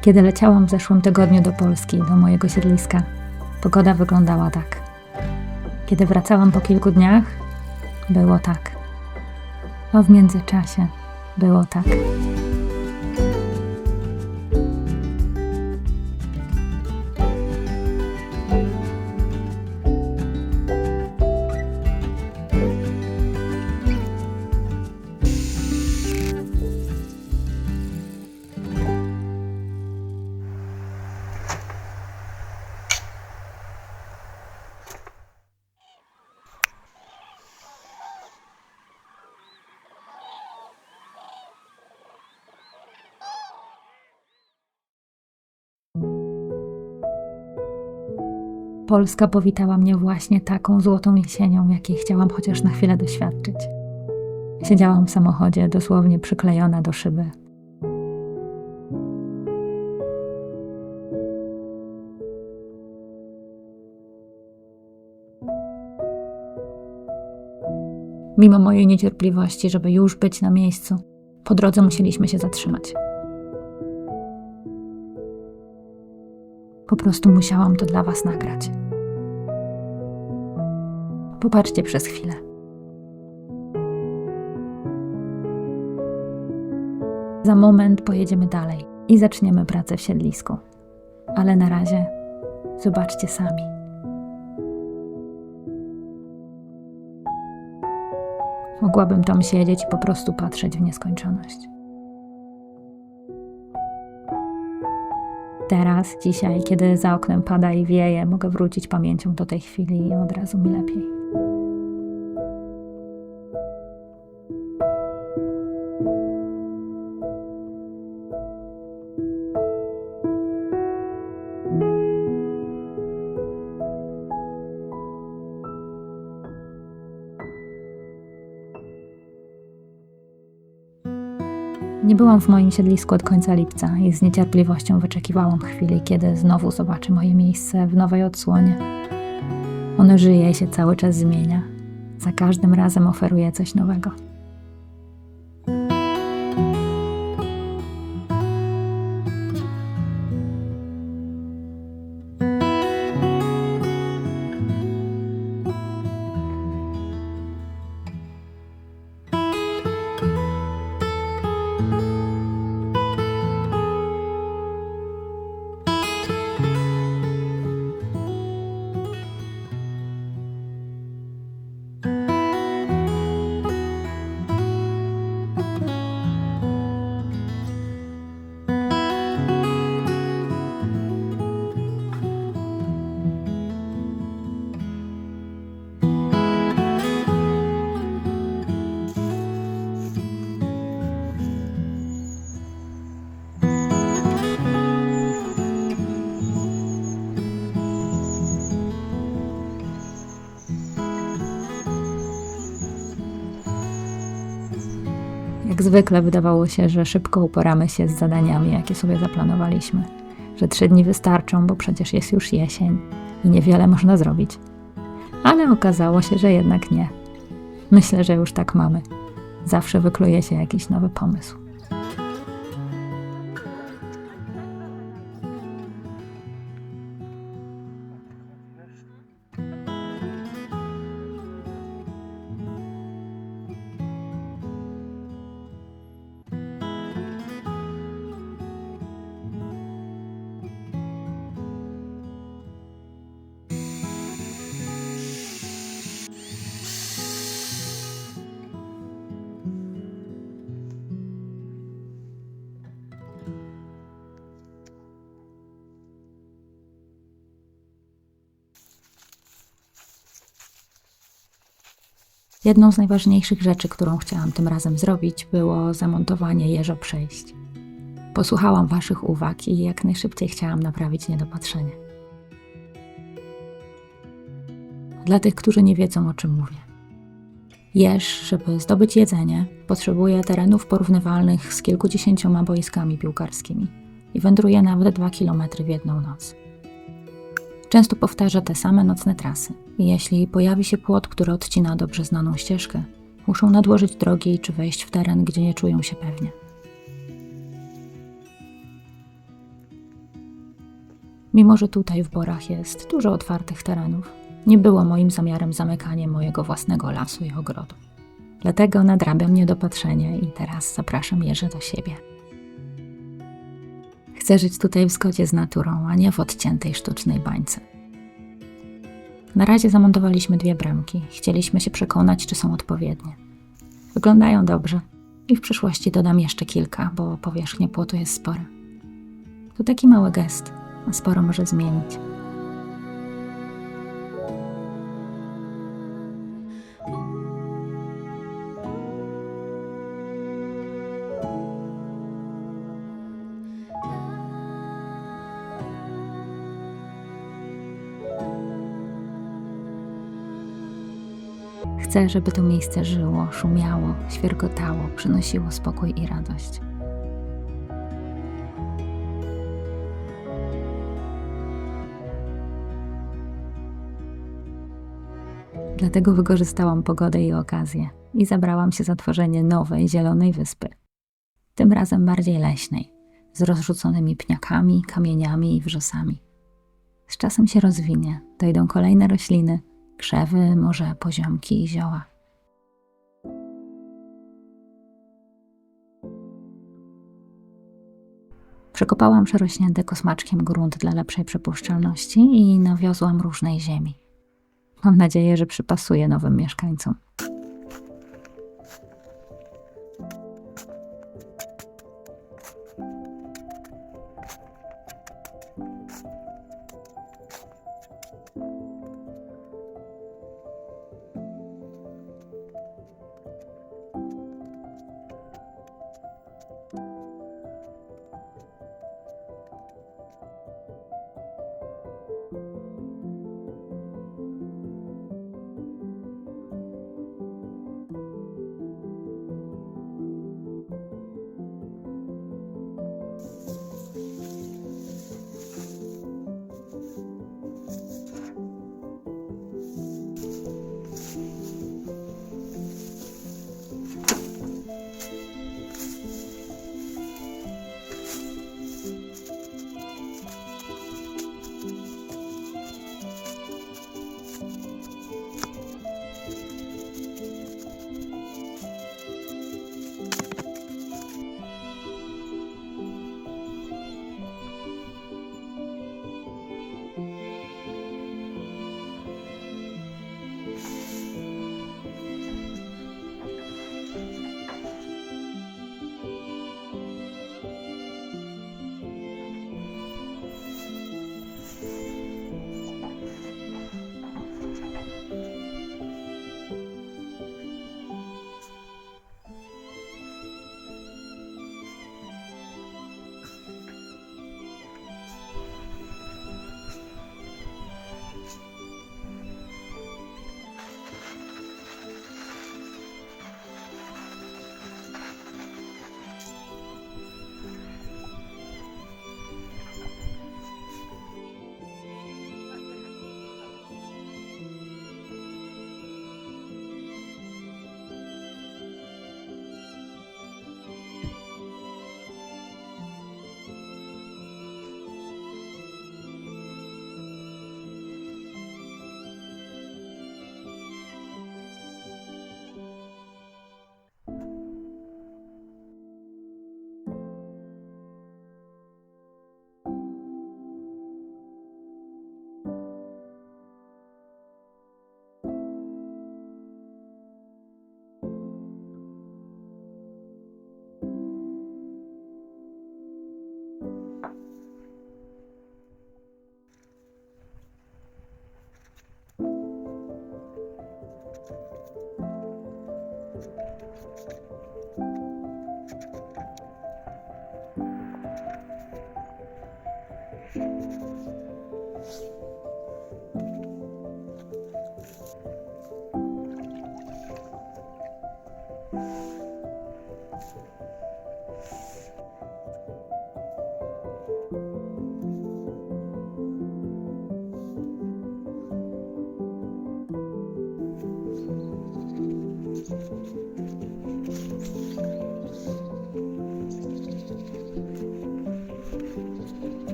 Kiedy leciałam w zeszłym tygodniu do Polski, do mojego siedliska, pogoda wyglądała tak. Kiedy wracałam po kilku dniach, było tak. A w międzyczasie było tak. Polska powitała mnie właśnie taką złotą jesienią, jakiej chciałam chociaż na chwilę doświadczyć. Siedziałam w samochodzie, dosłownie przyklejona do szyby. Mimo mojej niecierpliwości, żeby już być na miejscu, po drodze musieliśmy się zatrzymać. Po prostu musiałam to dla was nagrać. Popatrzcie przez chwilę. Za moment pojedziemy dalej i zaczniemy pracę w siedlisku. Ale na razie zobaczcie sami. Mogłabym tam siedzieć i po prostu patrzeć w nieskończoność. Teraz, dzisiaj, kiedy za oknem pada i wieje, mogę wrócić pamięcią do tej chwili i od razu mi lepiej. Nie byłam w moim siedlisku od końca lipca i z niecierpliwością wyczekiwałam chwili, kiedy znowu zobaczę moje miejsce w nowej odsłonie. Ono żyje i się cały czas zmienia. Za każdym razem oferuje coś nowego. Jak zwykle wydawało się, że szybko uporamy się z zadaniami, jakie sobie zaplanowaliśmy. Że 3 dni wystarczą, bo przecież jest już jesień i niewiele można zrobić. Ale okazało się, że jednak nie. Myślę, że już tak mamy. Zawsze wykluje się jakiś nowy pomysł. Jedną z najważniejszych rzeczy, którą chciałam tym razem zrobić, było zamontowanie jeżoprzejść. Posłuchałam waszych uwag i jak najszybciej chciałam naprawić niedopatrzenie. Dla tych, którzy nie wiedzą, o czym mówię. Jeż, żeby zdobyć jedzenie, potrzebuje terenów porównywalnych z kilkudziesięcioma boiskami piłkarskimi i wędruje nawet 2 kilometry w jedną noc. Często powtarza te same nocne trasy i jeśli pojawi się płot, który odcina dobrze znaną ścieżkę, muszą nadłożyć drogi czy wejść w teren, gdzie nie czują się pewnie. Mimo że tutaj w Borach jest dużo otwartych terenów, nie było moim zamiarem zamykanie mojego własnego lasu i ogrodu. Dlatego nadrabiam niedopatrzenie i teraz zapraszam Jerzy do siebie. Chcę żyć tutaj w zgodzie z naturą, a nie w odciętej sztucznej bańce. Na razie zamontowaliśmy 2 bramki. Chcieliśmy się przekonać, czy są odpowiednie. Wyglądają dobrze i w przyszłości dodam jeszcze kilka, bo powierzchnia płotu jest spora. To taki mały gest, a sporo może zmienić. Chcę, żeby to miejsce żyło, szumiało, świergotało, przynosiło spokój i radość. Dlatego wykorzystałam pogodę i okazję i zabrałam się za tworzenie nowej, zielonej wyspy. Tym razem bardziej leśnej, z rozrzuconymi pniakami, kamieniami i wrzosami. Z czasem się rozwinie, dojdą kolejne rośliny, krzewy, może poziomki i zioła. Przekopałam przerośnięty kosmaczkiem grunt dla lepszej przepuszczalności i nawiozłam różnej ziemi. Mam nadzieję, że przypasuje nowym mieszkańcom.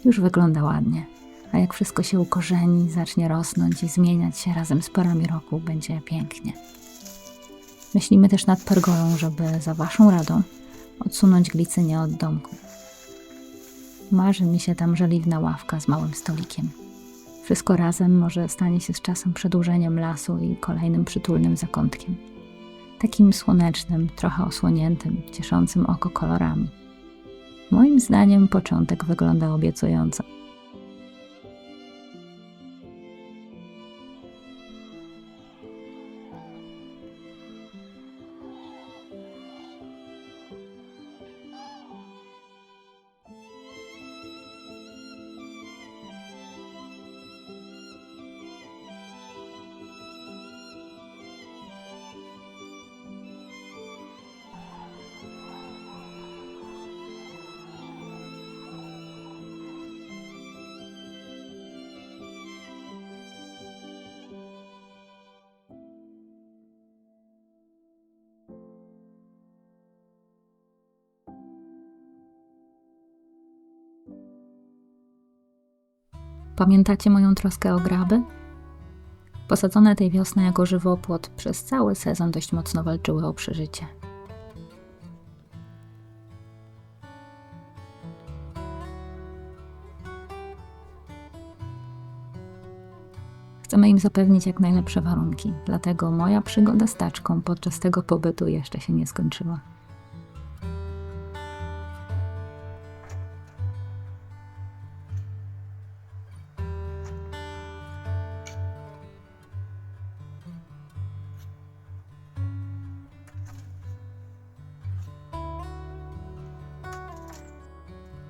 Już wygląda ładnie, a jak wszystko się ukorzeni, zacznie rosnąć i zmieniać się razem z porami roku, będzie pięknie. Myślimy też nad pergolą, żeby za waszą radą odsunąć glicynię od domku. Marzy mi się tam żeliwna ławka z małym stolikiem. Wszystko razem może stanie się z czasem przedłużeniem lasu i kolejnym przytulnym zakątkiem. Takim słonecznym, trochę osłoniętym, cieszącym oko kolorami. Moim zdaniem początek wygląda obiecująco. Pamiętacie moją troskę o graby? Posadzone tej wiosny jako żywopłot, przez cały sezon dość mocno walczyły o przeżycie. Chcemy im zapewnić jak najlepsze warunki, dlatego moja przygoda z taczką podczas tego pobytu jeszcze się nie skończyła.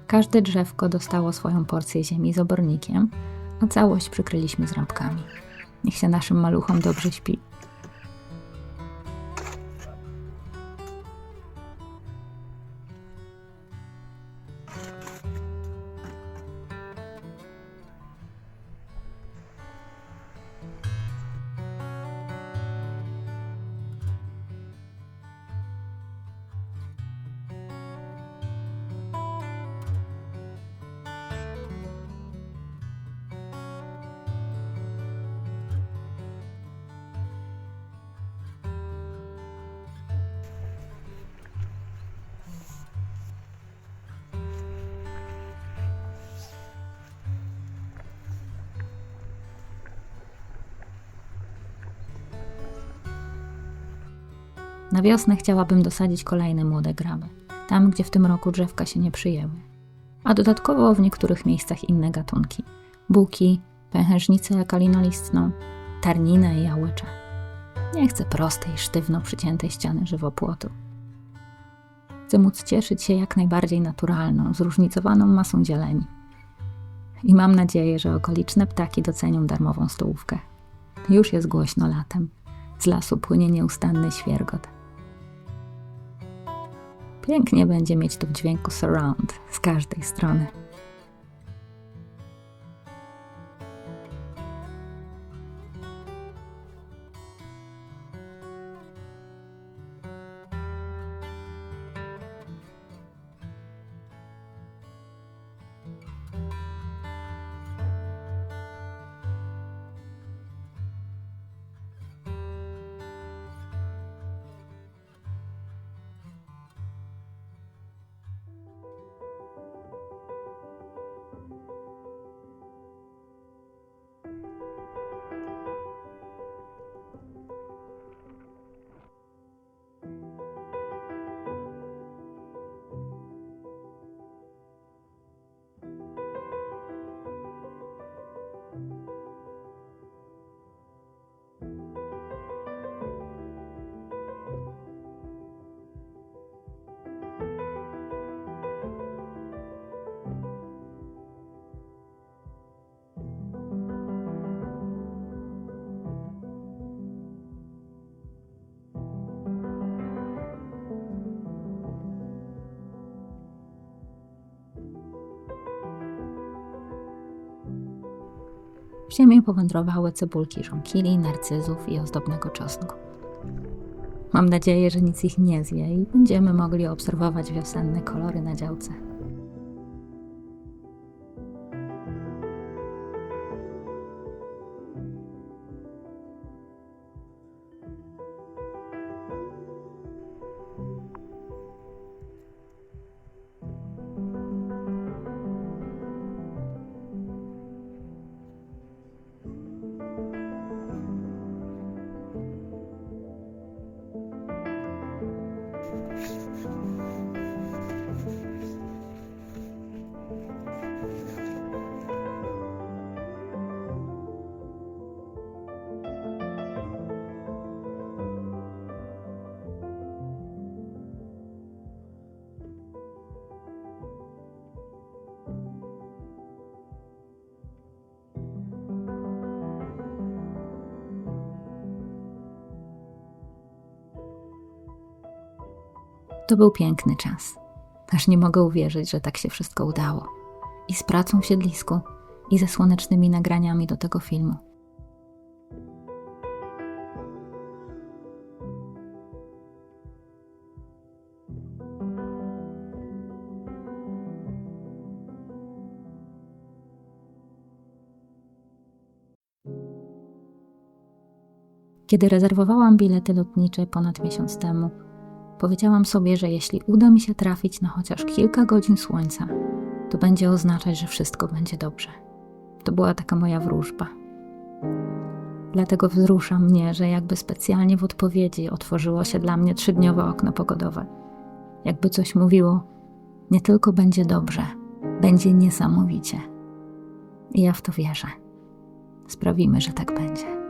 Każde drzewko dostało swoją porcję ziemi z obornikiem, a całość przykryliśmy zrąbkami. Niech się naszym maluchom dobrze śpi. Na wiosnę chciałabym dosadzić kolejne młode graby, tam gdzie w tym roku drzewka się nie przyjęły. A dodatkowo w niektórych miejscach inne gatunki. Buki, pęcherzycę kalinolistną, tarninę i jałyczę. Nie chcę prostej, sztywno przyciętej ściany żywopłotu. Chcę móc cieszyć się jak najbardziej naturalną, zróżnicowaną masą zieleni. I mam nadzieję, że okoliczne ptaki docenią darmową stołówkę. Już jest głośno latem. Z lasu płynie nieustanny świergot. Pięknie będzie mieć tu w dźwięku surround z każdej strony. W ziemię powędrowały cebulki żonkili, narcyzów i ozdobnego czosnku. Mam nadzieję, że nic ich nie zje i będziemy mogli obserwować wiosenne kolory na działce. To był piękny czas. Aż nie mogę uwierzyć, że tak się wszystko udało. I z pracą w siedlisku, i ze słonecznymi nagraniami do tego filmu. Kiedy rezerwowałam bilety lotnicze ponad miesiąc temu, powiedziałam sobie, że jeśli uda mi się trafić na chociaż kilka godzin słońca, to będzie oznaczać, że wszystko będzie dobrze. To była taka moja wróżba. Dlatego wzrusza mnie, że jakby specjalnie w odpowiedzi otworzyło się dla mnie 3-dniowe okno pogodowe. Jakby coś mówiło, nie tylko będzie dobrze, będzie niesamowicie. I ja w to wierzę. Sprawimy, że tak będzie.